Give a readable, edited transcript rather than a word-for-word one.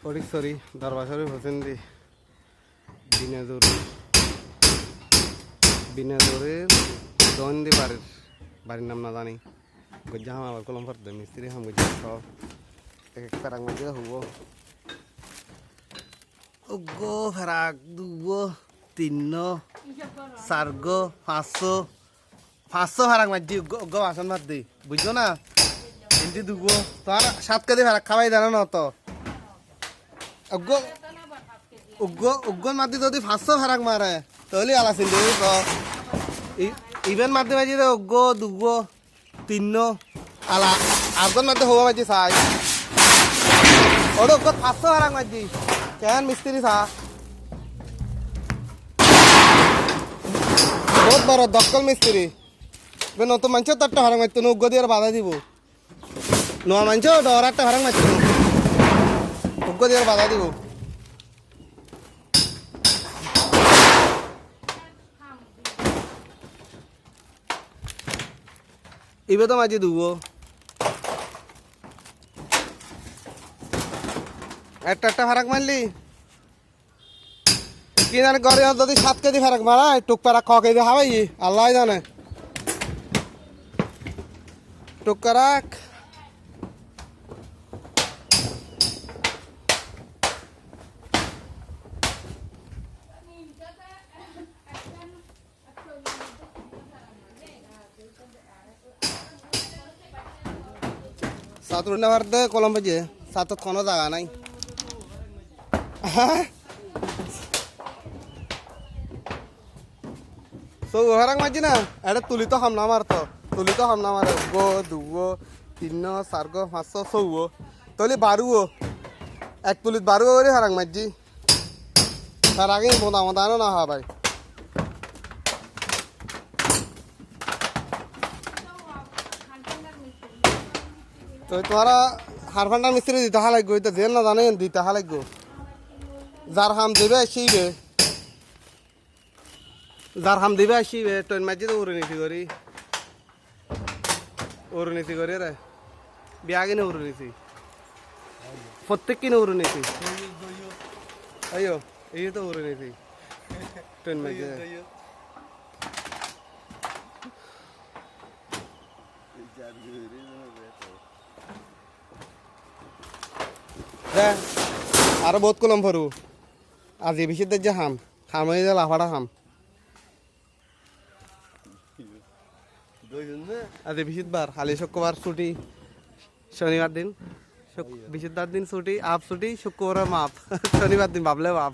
ফটিকছড়ি দরবার হোসেন দি বিনাজোরের দন্দি বাড়ির নাম না জানি গজ্জা হাম আবার কলম ফর্দ মিস্ত্রি হাম গজ্জা সব এক এক ফেরাক মধ্যে হবো উগ্গো ফেরাক দুগো তিন্ন চারগো পাঁচশো ফেরাক মাঝি উগ্গো বাসন ভাত দি বুঝছো না এমনি দুগো তোমার 7 কেজি ফেরাক খাওয়াই জানো না তো উগ্গন মাতি যদি 500 ফেরাক মারে তাহলে আলা চিন্তা তো ইভেন মাতি মাঝি উগ্গো দুগো তিন্ন আলা আটজন মাতি হবো মাঝি চাই ওটা উগ্গো 500 ফেরাক মাঝি কেন মিস্ত্রি চা বহুত বড় দক্কল মিস্ত্রি নতুন মানুষের তো একটা ফেরাক মারতো উগ্গো দিয়ে বাধা দিব নোয়া মানুষ ডর একটা ফেরাক মারতো উগ্গো দিয়ে বাধা দিব ইবে তো মাঝে দুবো একটা ফারাক মারলি কি জানে গড়ে যদি 7 কেজি ফারাক মারায় টুক পারা ক কেজি হাবাই আল্লাহ জানে টুক করাক সাত রুন্ডাবার দে কলম বাজে সাতত কোনো জায়গা নাই সব হারাং মাঝি না এটা তুলিত হামলা মারতো তুলিত হামলা মারে গো দুগো তিন্ন চারগো 500 6 তলি 12 এক তুলিত 12 করে হারাং মাঝি তার আগে মোদানো না হা ভাই তো তোমারা হারফান্ডার মিস্ত্রি দিতে হা লাগবে তো জেল না জানে দিতে হা লাগবে যার হাম দেবে আসিবে ট্রেন মাঝে তো উড়নীতি করি রে বিয়া কিনে উড়নীতি প্রত্যেক কিনে উড়নীতি আইও এই তো উড়নীতি ট্রেন মাঝে আরো বহুত কলম ভরু আজ এই বেশি যে হাম হয়ে যা লাফাটা হাম আজ বেশি বার খালি শুক্রবার ছুটি শনিবার দিন বিশুদ্ধার দিন ছুটি আপ ছুটি শুক্রবার মাপ শনিবার দিন ভাবলে বাপ